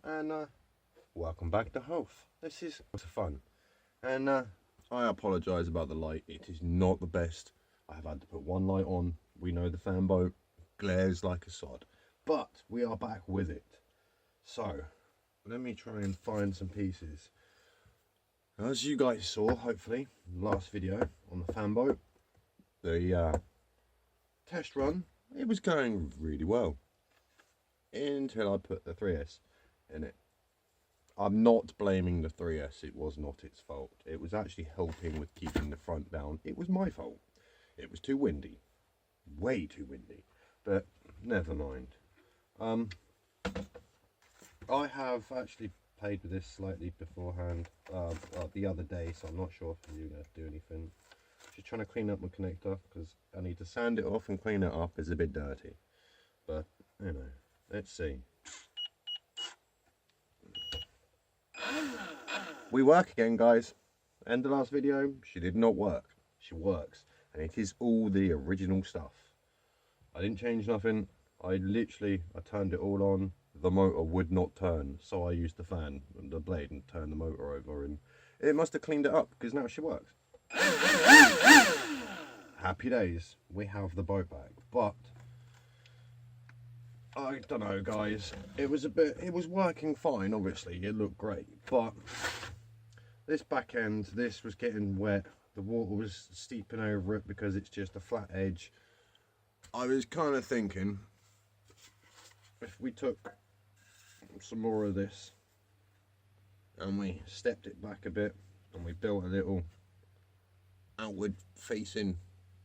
and welcome back to Health. This is fun, and I apologise about the light. It is not the best. I have had to put one light on. We know the fan boat glares like a sod, but we are back with it. So let me try and find some pieces. As you guys saw, hopefully, last video on the fan boat, the test run, it was going really well until I put the 3S in it. I'm not blaming the 3S, it was not its fault. It was actually helping with keeping the front down. It was my fault. It was too windy, way too windy, but never mind. I have actually played with this slightly beforehand, the other day, so I'm not sure if I'm going to do anything. Just trying to clean up my connector because I need to sand it off and clean it up. It's a bit dirty, but you know, let's see. We work again, guys. End of last video, she did not work. She works, and it is all the original stuff. I didn't change nothing. I turned it all on. The motor would not turn, so I used the fan and the blade and turned the motor over, and it must have cleaned it up because now she works. Happy days, we have the boat back, but I don't know, guys. It was working fine, obviously, it looked great, but this back end, this was getting wet. The water was steeping over it because it's just a flat edge. I was kind of thinking, if we took some more of this and we stepped it back a bit and we built a little outward facing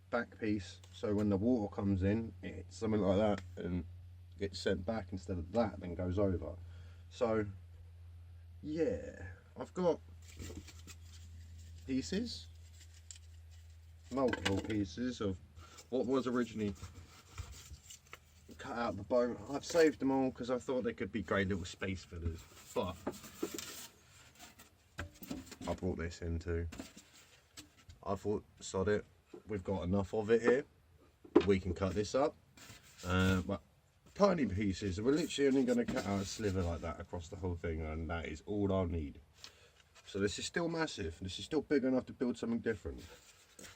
back piece, so when the water comes in, it's something like that and gets sent back instead of that, then goes over. So yeah, I've got pieces, multiple pieces of what was originally cut out the boat. I've saved them all because I thought they could be great little space fillers, but I brought this in too. I thought, sod it, we've got enough of it here, we can cut this up, but tiny pieces. We're literally only going to cut out a sliver like that across the whole thing, and that is all I'll need. So this is still massive, this is still big enough to build something different.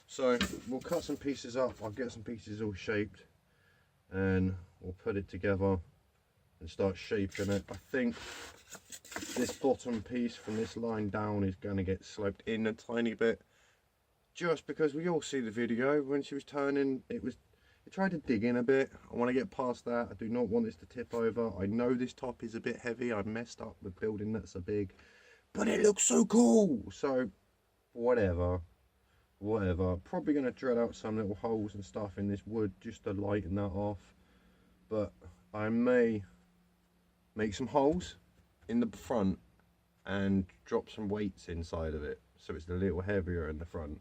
So we'll cut some pieces up, I'll get some pieces all shaped, and we'll put it together and start shaping it. I think this bottom piece from this line down is going to get sloped in a tiny bit, just because we all see the video when she was turning, it tried to dig in a bit. I want to get past that. I do not want this to tip over. I know this top is a bit heavy. I messed up with building that so big, but it looks so cool. So whatever. Probably going to drill out some little holes and stuff in this wood just to lighten that off, but I may make some holes in the front and drop some weights inside of it so it's a little heavier in the front,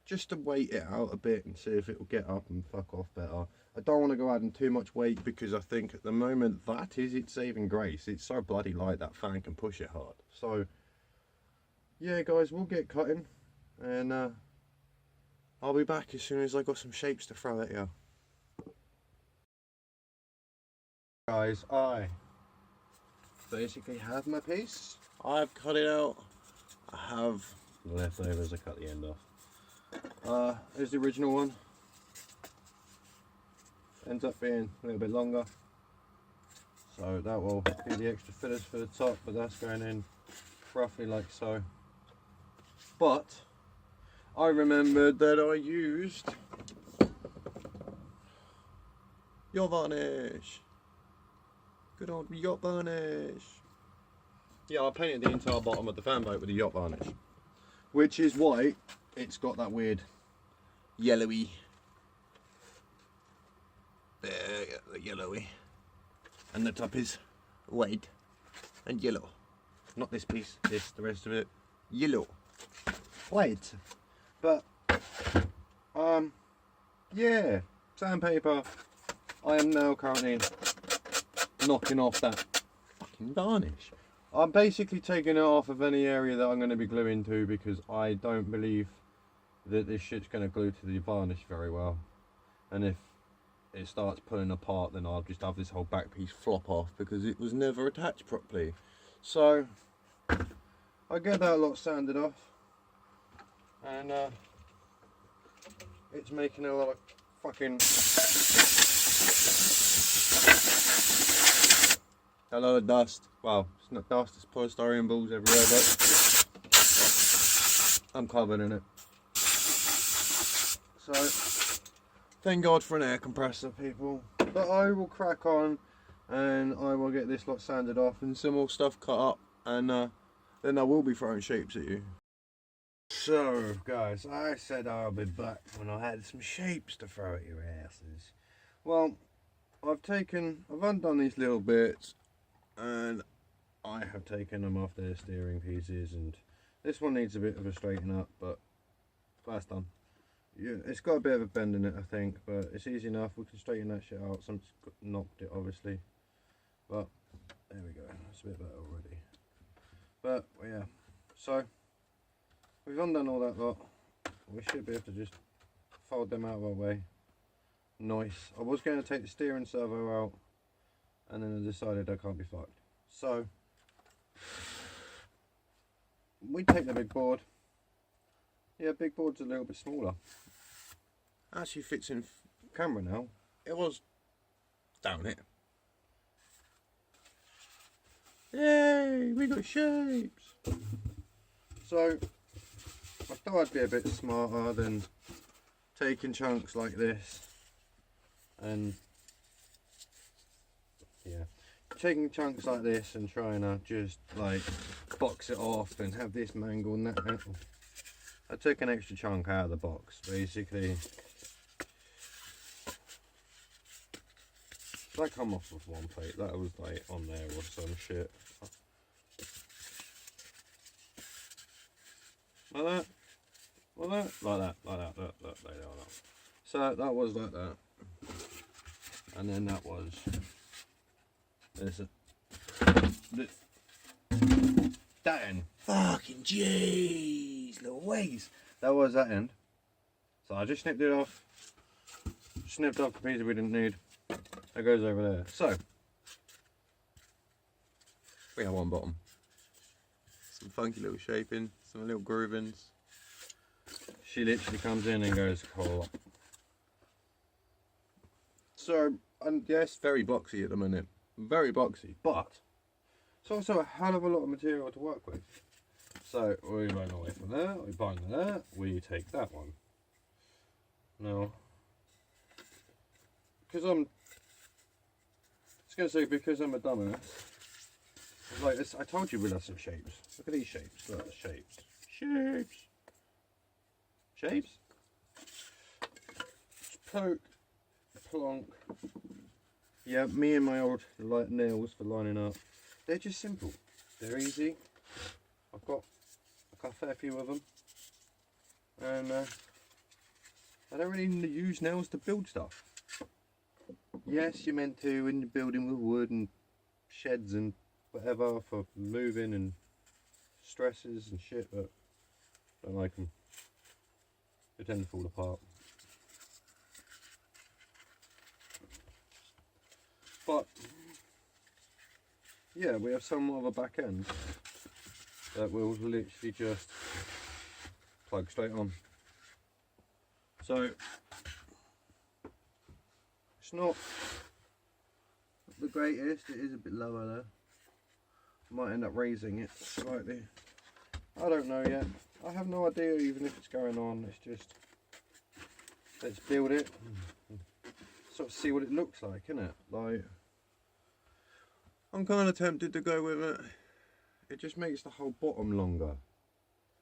just to weight it out a bit and see if it will get up and fuck off better. I don't want to go adding too much weight because I think at the moment that is its saving grace. It's so bloody light that fan can push it hard. So yeah, guys, we'll get cutting, and I'll be back as soon as I got some shapes to throw at you. Guys, I basically have my piece. I've cut it out. I have the leftovers. I cut the end off. Here's the original one. Ends up being a little bit longer, so that will be the extra fillers for the top, but that's going in roughly like so. But I remembered that I used yacht varnish. Good old yacht varnish. Yeah, I painted the entire bottom of the fan boat with the yacht varnish, which is why it's got that weird yellowy, yellowy, and the top is white and yellow. Not this piece, the rest of it, yellow, white. But yeah, sandpaper. I am now currently knocking off that fucking varnish. I'm basically taking it off of any area that I'm going to be gluing to, because I don't believe that this shit's going to glue to the varnish very well, and if it starts pulling apart, then I'll just have this whole back piece flop off because it was never attached properly. So I get that lot sanded off, and it's making a lot of fucking a lot of dust. Well, it's not dust, it's polystyrene balls everywhere, but I'm covered in it. So thank God for an air compressor, people. But I will crack on, and I will get this lot sanded off and some more stuff cut up, and then I will be throwing shapes at you. So guys, I said I'll be back when I had some shapes to throw at your asses. Well, I've undone these little bits, and I have taken them off their steering pieces, and this one needs a bit of a straighten up, but that's done. Yeah, it's got a bit of a bend in it, I think, but it's easy enough. We can straighten that shit out. Something's knocked it, obviously, but there we go. That's a bit better already. But yeah, so we've undone all that lot. We should be able to just fold them out of our way. Nice. I was going to take the steering servo out, and then I decided I can't be fucked. So we take the big board. Yeah, big board's a little bit smaller. Actually fits in camera now. It was down it. Yay, we got shapes. So I thought I'd be a bit smarter than taking chunks like this, and yeah, taking chunks like this and trying to just like box it off and have this mangle and that. I took an extra chunk out of the box, basically. That come off with one plate. That was like on there or some shit. Like that. Like that. Like that. Like that. Like that. So that was like that. And then that was this. That end. Fucking jeez Louise. That was that end. So I just snipped it off. Snipped off the piece we didn't need. That goes over there. So we have one bottom. Some funky little shaping, some little groovings. She literally comes in and goes plop. So, and yes, very boxy at the minute. Very boxy, but it's also a hell of a lot of material to work with. So we run away from there, we bind that, we take that one. Now, because I'm a dumbass. Like this, I told you we'd have some shapes. Look at these shapes. Look, shapes. Shapes. Shapes. Poke. Plonk. Yeah, me and my old light nails for lining up. They're just simple. They're easy. I've got a fair few of them. And I don't really use nails to build stuff. Yes, you're meant to when you're building with wood and sheds and whatever for moving and stresses and shit, but I don't like them. They tend to fall apart. But yeah, we have somewhat of a back end that will literally just plug straight on. So it's not the greatest, it is a bit lower there. Might end up raising it slightly. I don't know yet. I have no idea even if it's going on. It's just, let's build it. Sort of see what it looks like, innit? Like, I'm kind of tempted to go with it. It just makes the whole bottom longer.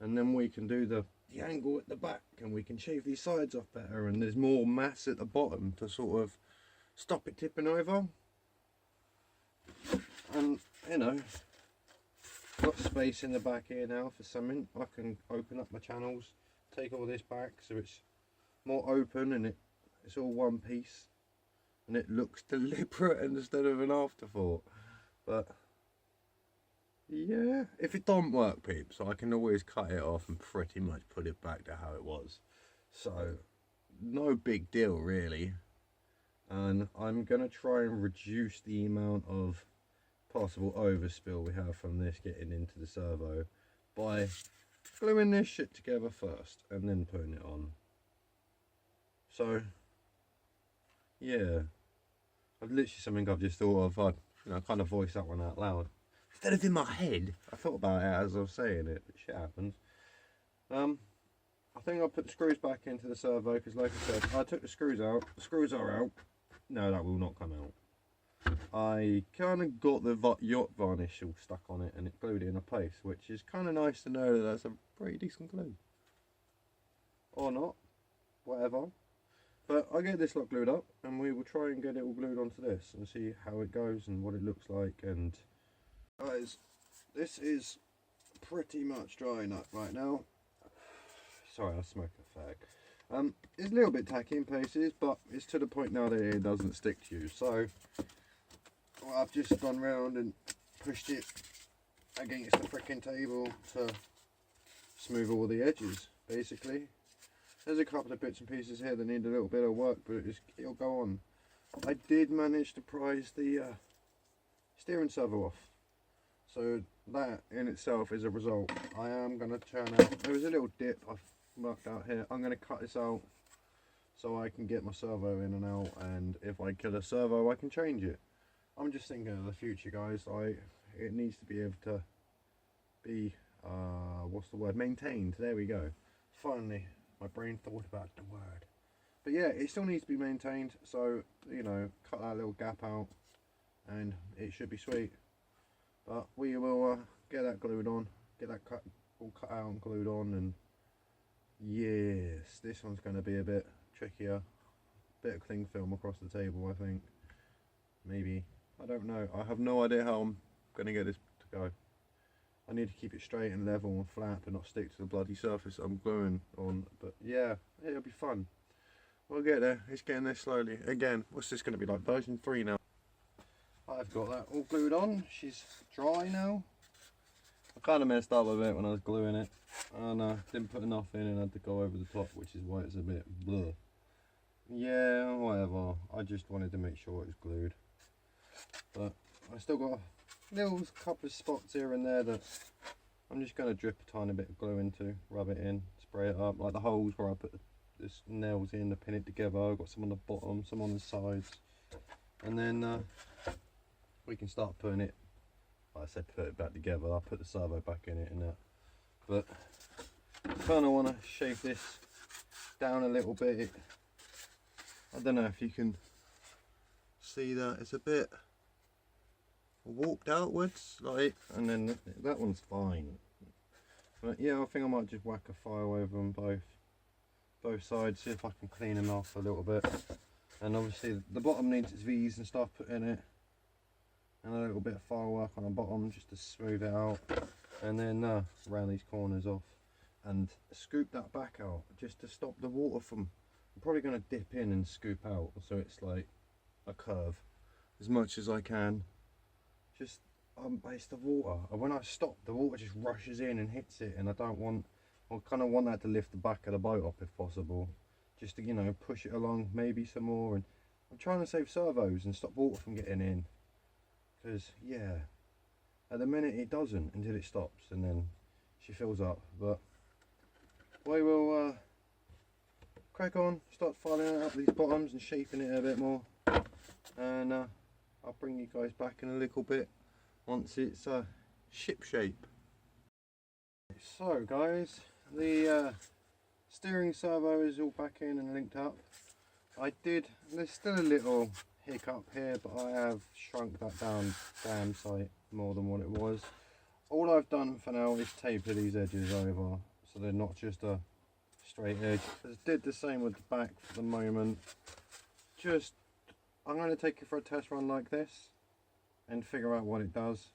And then we can do the angle at the back and we can shave these sides off better, and there's more mass at the bottom to sort of stop it tipping over. And, you know, got space in the back here now for something. I can open up my channels, take all this back so it's more open and it's all one piece. And it looks deliberate instead of an afterthought. But yeah, if it don't work, peeps, I can always cut it off and pretty much put it back to how it was. So no big deal really. And I'm gonna try and reduce the amount of possible overspill we have from this getting into the servo by gluing this shit together first and then putting it on. So yeah, I've literally something I've just thought of. I kind of voiced that one out loud instead of in my head. I thought about it as I was saying it, but shit happens. I think I'll put the screws back into the servo because, like I said, I took the screws out. The screws are out. No, that will not come out. I kind of got the yacht varnish all stuck on it and it glued it in place, which is kind of nice to know that that's a pretty decent glue. Or not, whatever. But I'll get this lot glued up and we will try and get it all glued onto this and see how it goes and what it looks like. And guys, this is pretty much drying up right now. Sorry, I smoke a fag. It's a little bit tacky in places, but it's to the point now that it doesn't stick to you. So well, I've just gone round and pushed it against the frickin' table to smooth all the edges, basically. There's a couple of bits and pieces here that need a little bit of work, but it'll go on. I did manage to prise the steering servo off, so that in itself is a result. I am going to turn out, there was a little dip I've marked out here. I'm going to cut this out so I can get my servo in and out, and if I kill a servo I can change it. I'm just thinking of the future, guys. It needs to be able to be what's the word, maintained. There we go, finally my brain thought about the word. But yeah, it still needs to be maintained, so you know, cut that little gap out and it should be sweet. But we will get that glued on, get that all cut out and glued on, and yes, this one's going to be a bit trickier. Bit of cling film across the table, I think. Maybe, I don't know. I have no idea how I'm going to get this to go. I need to keep it straight and level and flat and not stick to the bloody surface I'm gluing on. But yeah, it'll be fun. We'll get there. It's getting there slowly. Again, what's this going to be like? Version 3 now. I've got that all glued on. She's dry now. I kind of messed up a bit when I was gluing it. And didn't put enough in and had to go over the top, which is why it's a bit blur. Yeah, whatever. I just wanted to make sure it was glued. But I still got a little couple of spots here and there that I'm just going to drip a tiny bit of glue into, rub it in, spray it up. Like the holes where I put the nails in to pin it together. I've got some on the bottom, some on the sides. And then we can start putting it, like I said, put it back together. I'll put the servo back in it and that. But I kind of want to shape this down a little bit. I don't know if you can see that, it's a bit warped outwards, like, and then that one's fine. But yeah, I think I might just whack a file over them both sides, see if I can clean them off a little bit. And obviously the bottom needs its V's and stuff put in it, and a little bit of file work on the bottom just to smooth it out, and then round these corners off and scoop that back out just to stop the water from, I'm probably going to dip in and scoop out so it's like a curve as much as I can. Just it's the water, and when I stop the water just rushes in and hits it, and I kind of want that to lift the back of the boat up if possible, just to, you know, push it along maybe some more. And I'm trying to save servos and stop water from getting in, because yeah, at the minute it doesn't until it stops and then she fills up. But we will crack on, start filing out these bottoms and shaping it a bit more, and I'll bring you guys back in a little bit once it's ship shape. So guys, the steering servo is all back in and linked up. There's still a little hiccup here, but I have shrunk that down damn sight more than what it was. All I've done for now is taper these edges over so they're not just a straight edge. I did the same with the back for the moment. I'm going to take it for a test run like this and figure out what it does.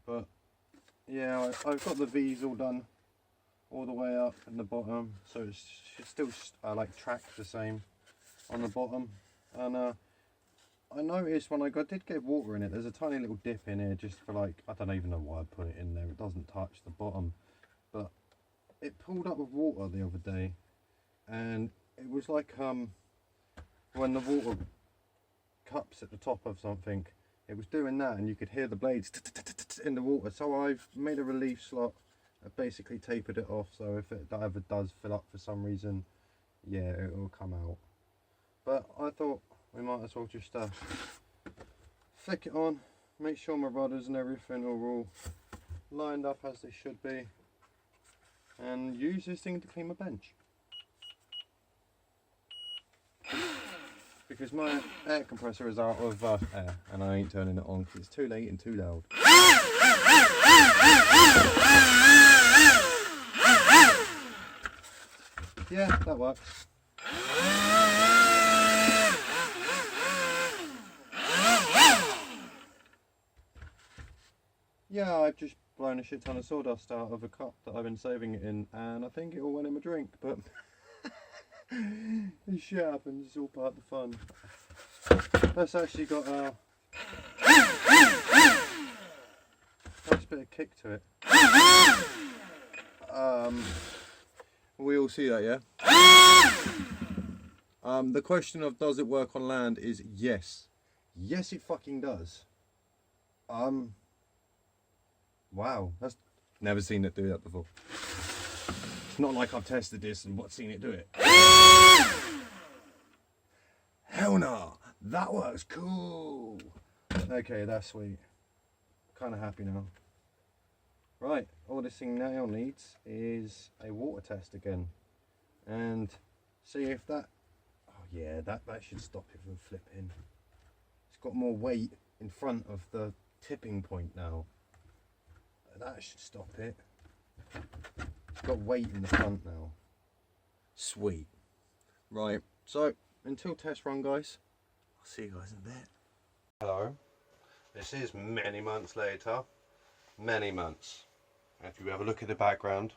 But yeah, I've got the V's all done all the way up and the bottom, so it should still like track the same on the bottom. And I noticed when I did get water in it, there's a tiny little dip in here just for, like, I don't even know why I put it in there. It doesn't touch the bottom, but it pulled up with water the other day, and it was like when the water cups at the top of something, it was doing that, and you could hear the blades in the water. So I've made a relief slot. I've basically tapered it off, so if it ever does fill up for some reason, yeah, it will come out. But I thought we might as well just flick it on, make sure my rudders and everything are all lined up as they should be, and use this thing to clean my bench. Because my air compressor is out of air, and I ain't turning it on because it's too late and too loud. Yeah, that works. Yeah, I've just blown a shit ton of sawdust out of a cup that I've been saving it in, and I think it all went in my drink, but this shit happens, it's all part of the fun. That's actually got a nice bit of kick to it. We all see that, yeah? The question of does it work on land is yes. Yes, it fucking does. Wow, that's never seen it do that before. It's not like I've tested this and seen it do it. Hell no, that works cool. Okay, that's sweet. Kind of happy now. Right, all this thing now needs is a water test again, and see if that. Oh yeah, that should stop it from flipping. It's got more weight in front of the tipping point now. That should stop it. It's got weight in the front now. Sweet. Right, so until test run, guys, I'll see you guys in a bit. Hello. This is many months later. Many months. If you have a look at the background,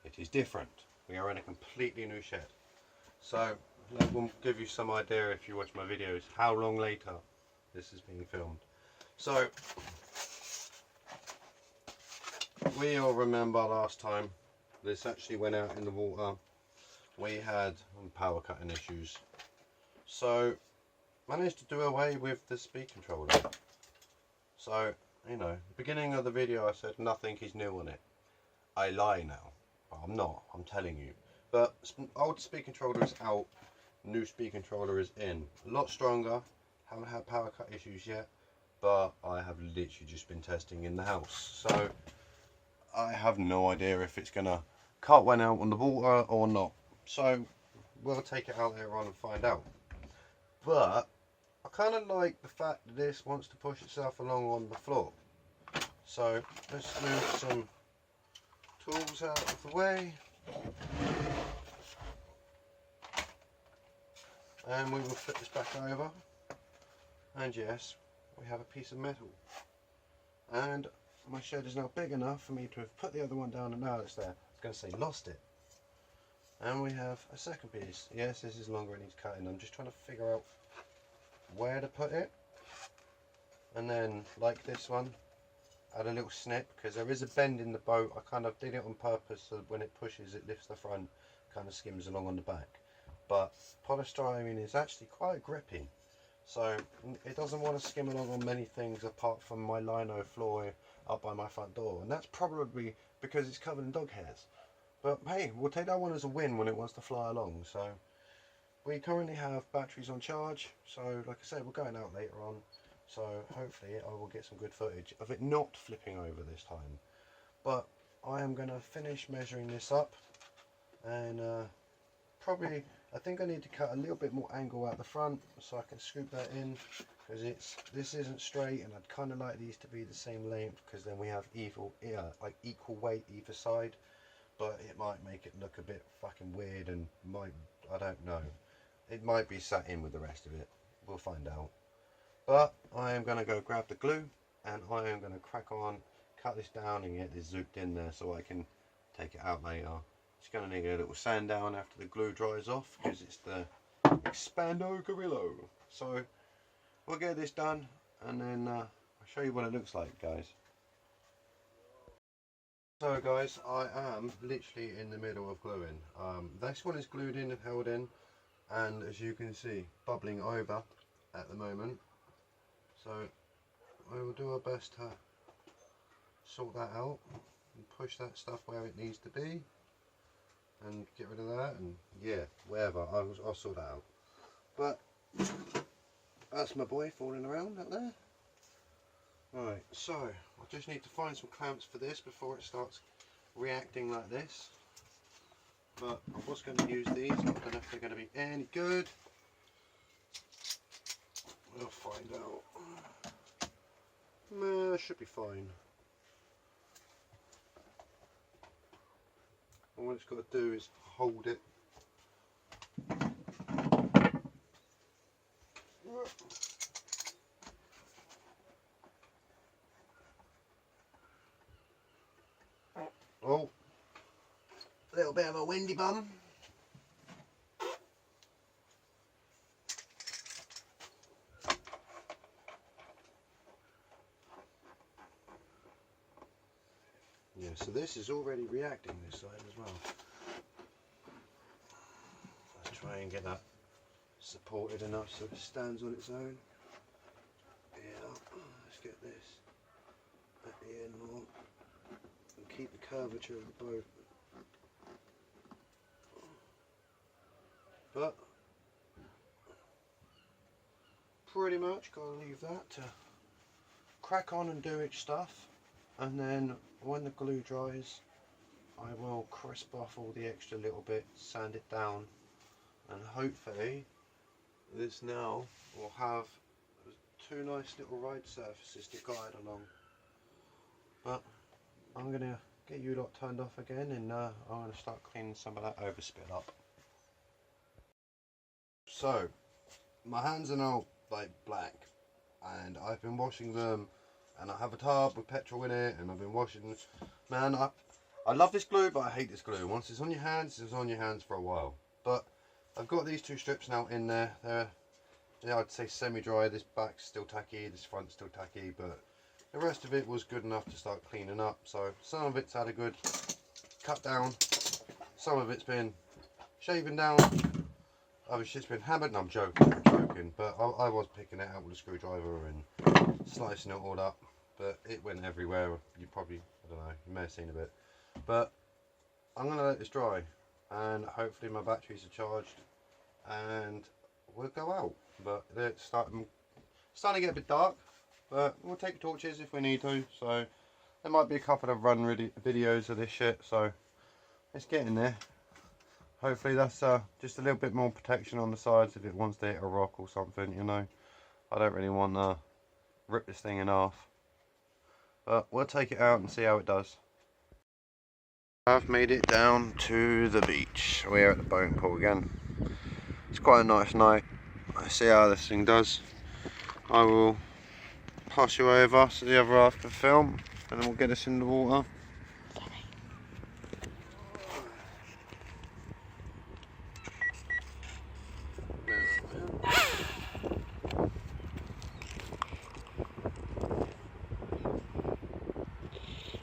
it is different. We are in a completely new shed. So that will give you some idea, if you watch my videos, how long later this is being filmed. So we all remember last time this actually went out in the water. We had power cutting issues, so managed to do away with the speed controller. So, you know, beginning of the video I said nothing is new on it. I lie now, but I'm not, I'm telling you. But old speed controller is out, new speed controller is in. A lot stronger, haven't had power cut issues yet, but I have literally just been testing in the house. So I have no idea if it's gonna cut one out on the water or not. So we'll take it out later on and find out. But I kind of like the fact that this wants to push itself along on the floor. So let's move some tools out of the way. And we will flip this back over. And yes, we have a piece of metal. And my shed is now big enough for me to have put the other one down, and now it's there. I was going to say lost it. And we have a second piece. Yes, this is longer and needs cutting. I'm just trying to figure out where to put it. And then, like this one, add a little snip, because there is a bend in the boat. I kind of did it on purpose so when it pushes it lifts the front, kind of skims along on the back. But polystyrene is actually quite grippy, so it doesn't want to skim along on many things apart from my lino floor up by my front door, and that's probably because it's covered in dog hairs. But hey, we'll take that one as a win when it wants to fly along. So we currently have batteries on charge, so like I said, we're going out later on, so hopefully I will get some good footage of it not flipping over this time. But I am going to finish measuring this up, and probably I think I need to cut a little bit more angle out the front so I can scoop that in, because this isn't straight, and I'd kind of like these to be the same length, because then we have equal weight either side. But it might make it look a bit fucking weird, and I don't know, it might be sat in with the rest of it. We'll find out. But I am going to go grab the glue, and I am going to crack on, cut this down and get this zooped in there so I can take it out later. It's going to need a little sand down after the glue dries off, because it's the Expando Gorillo. So we'll get this done, and then I'll show you what it looks like, guys. So guys, I am literally in the middle of gluing. This one is glued in and held in, and as you can see, bubbling over at the moment. So we will do our best to sort that out and push that stuff where it needs to be and get rid of that, and yeah, whatever, I'll sort that out. But that's my boy falling around out there. Right, so I just need to find some clamps for this before it starts reacting like this. But I was going to use these, I don't know if they're going to be any good. We'll find out. Nah, should be fine. And what it's got to do is hold it. Oh, a little bit of a windy bum. Yeah, so this is already reacting this side as well. Let's try and get that supported enough so it stands on its own. Yeah, let's get this at the end more and keep the curvature of the boat. But pretty much gotta leave that to crack on and do its stuff, and then when the glue dries I will crisp off all the extra little bits, sand it down, and hopefully this now will have two nice little ride surfaces to guide along. But I'm gonna get you lot turned off again, and I'm gonna start cleaning some of that overspill up. So my hands are now like black, and I've been washing them, and I have a tub with petrol in it, and I've been washing. Man, I love this glue, but I hate this glue. Once it's on your hands, it's on your hands for a while. But I've got these two strips now in there. They're, yeah, I'd say semi-dry. This back's still tacky, this front's still tacky, but the rest of it was good enough to start cleaning up. So some of it's had a good cut down, some of it's been shaven down, others just been hammered. No, I'm joking, but I was picking it out with a screwdriver and slicing it all up, but it went everywhere. You probably, I don't know, you may have seen a bit. But I'm going to let this dry, and hopefully my batteries are charged and we'll go out. But it's starting to get a bit dark, but we'll take torches if we need to. So there might be a couple of run videos of this shit, so it's getting there. Hopefully that's just a little bit more protection on the sides if it wants to hit a rock or something, you know. I don't really want to rip this thing in half, but we'll take it out and see how it does. I've made it down to the beach. We're at the boat pool again. It's quite a nice night. Let's see how this thing does. I will pass you over so the other half can film, and then we'll get us in the water.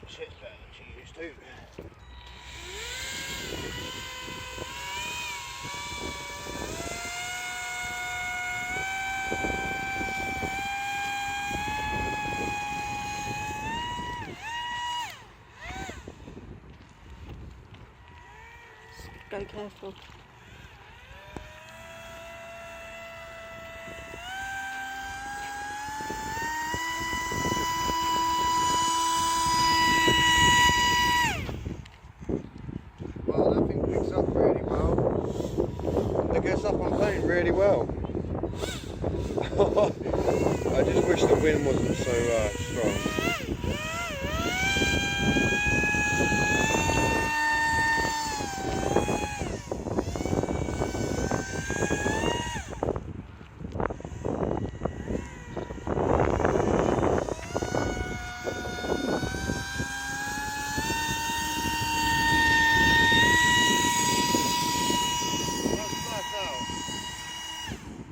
Shit's better than she used to. Go careful. Well, that thing picks up really well. It gets up on plane really well. I just wish the wind wasn't so strong.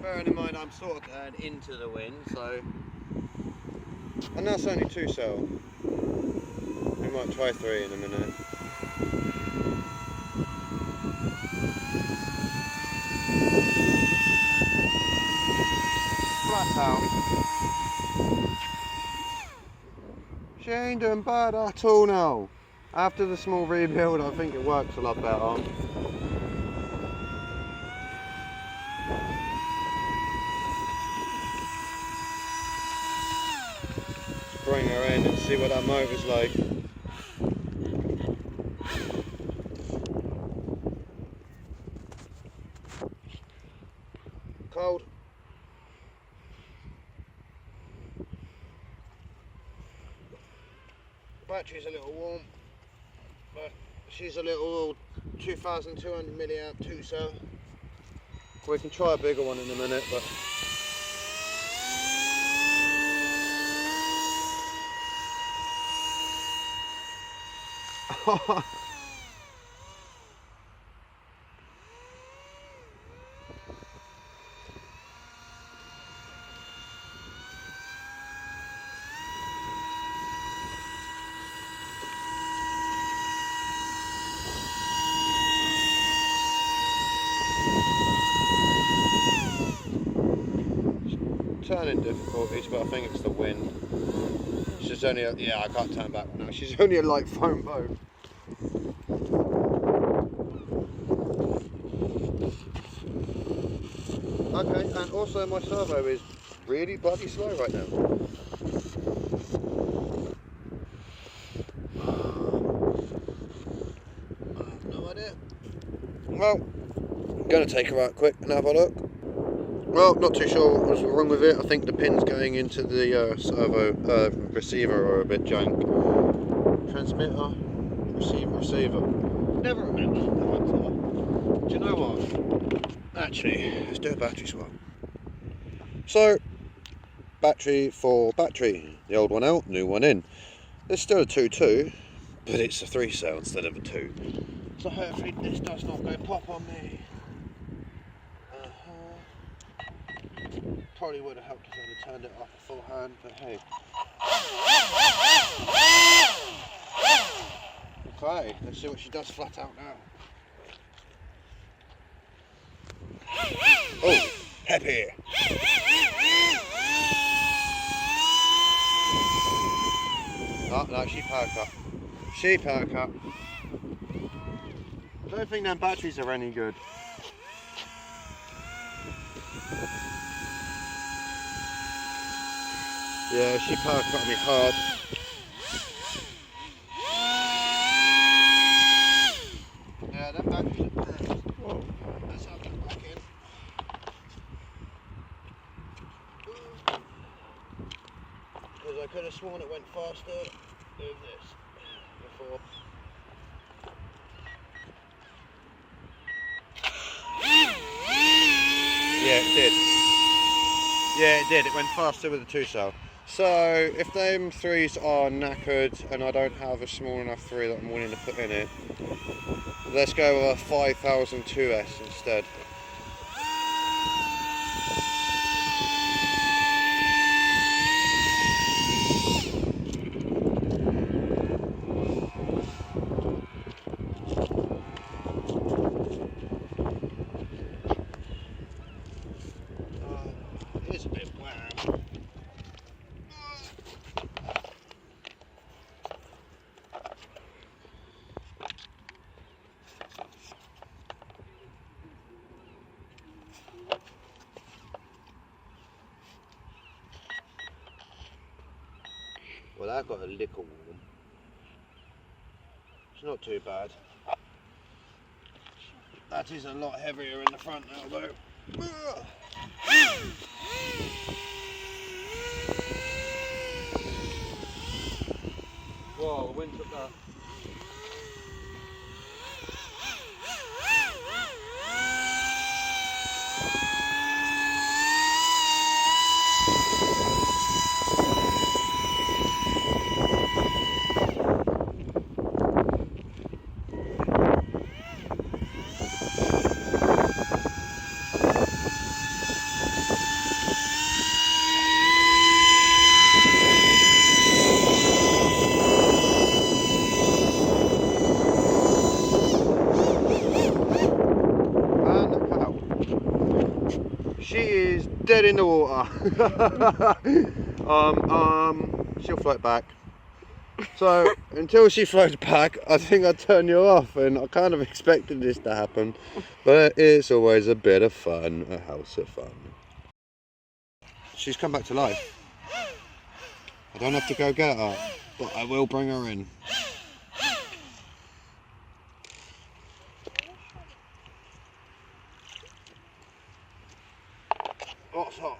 Bearing in mind I'm sort of turned into the wind, so, and that's only 2 sail. We might try 3 in a minute. Flat out. She ain't doing bad at all now. After the small rebuild, I think it works a lot better. Let's bring her in and see what that motor's like. Cold. Battery's a little warm, but she's a little 2200 milliamp 2-cell. We can try a bigger one in a minute, but turning difficulties, but I think it's the wind. She's only a, yeah, I can't turn back now. She's only a light foam boat. Okay, and also my servo is really bloody slow right now. I have no idea. Well, I'm going to take her out quick and have a look. Well, not too sure what was wrong with it. I think the pins going into the servo receiver are a bit jank. Transmitter, receiver. Never remembered that. Do you know what? Actually, let's do a battery swap. So, battery for battery. The old one out, new one in. There's still a 2.2, but it's a 3-cell instead of a 2. So hopefully this does not go pop on me. Probably would have helped if I'd have turned it off beforehand, but hey. Okay, let's see what she does flat out now. Oh, happy! Oh, no, she power cut. She power cut. I don't think them batteries are any good. Yeah, she power cut me hard. Yeah, them batteries are bad. Whoa. Let's have them back in. Because I could have sworn it went faster with this before. Yeah, it did. Yeah, it did. It went faster with the 2-cell. So, if them 3s are knackered and I don't have a small enough 3 that I'm willing to put in it, let's go with a 5000 2S instead. It is a bit wham. Well, that got a little warm. It's not too bad. That is a lot heavier in the front now though. Whoa, the wind took that. She is dead in the water. She'll float back. So until she throws back, I think I'd turn you off, and I kind of expected this to happen, but it's always a bit of fun, a house of fun. She's come back to life. I don't have to go get her, but I will bring her in. What's hot?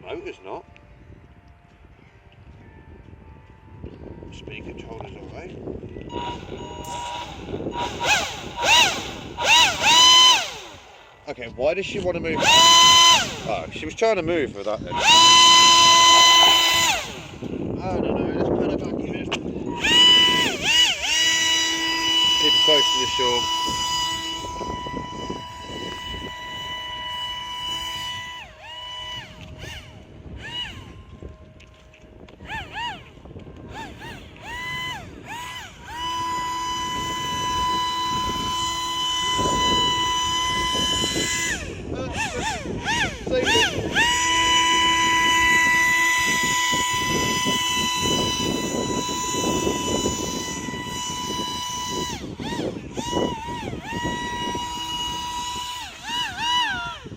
No, it's not. Speed controller's away. Okay, why does she want to move? Oh, she was trying to move with that then. I don't know, let's put her back in. Keep her close to the shore.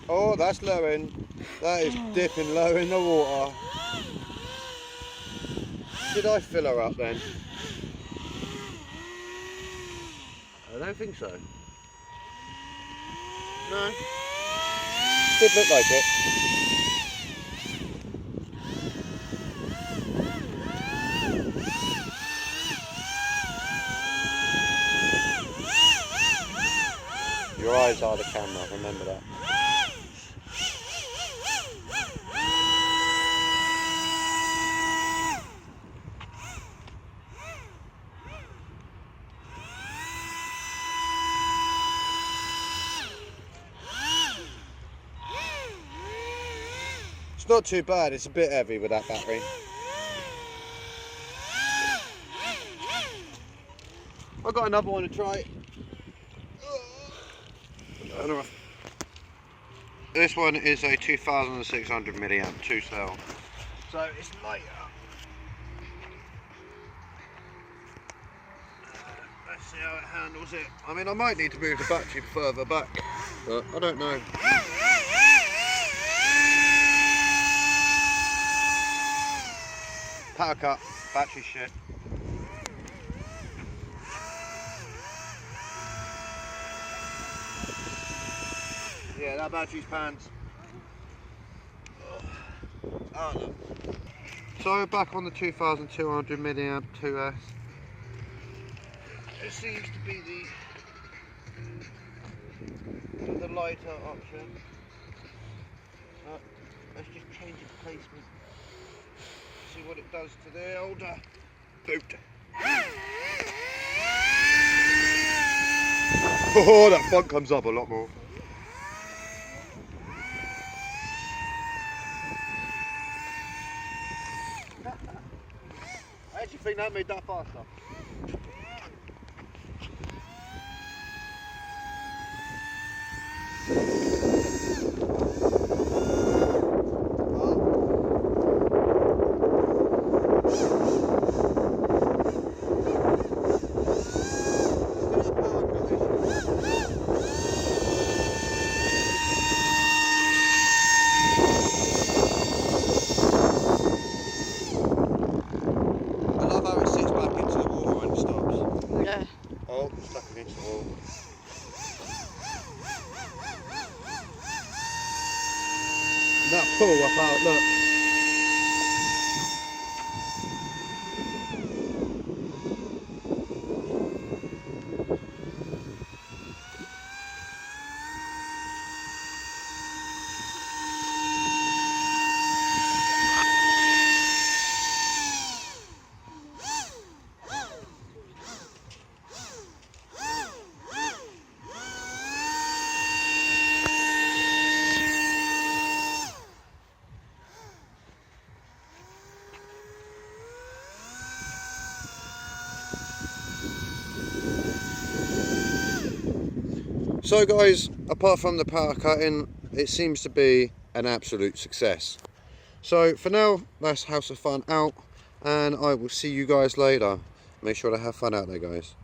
Oh, that's low in. That is dipping low in the water. Did I fill her up then? I don't think so. No. Did look like it. Your eyes are the camera, remember that. It's not too bad, it's a bit heavy with that battery. I've got another one to try. This one is a 2600 milliamp 2 cell, so it's lighter. Let's see how it handles it. I mean, I might need to move the battery further back, but I don't know. Power cut, battery shit. Yeah, that battery's pants. Oh, no. So back on the 2200 milliamp 2S. It seems to be the lighter option. Let's just change its placement. See what it does to the older boot. Oh, that front comes up a lot more. I actually think that made that faster. Oh, stuck against the wall. And that pull up out, look. So guys, apart from the power cutting, it seems to be an absolute success. So for now, that's House of Fun out. and I will see you guys later. Make sure to have fun out there, guys.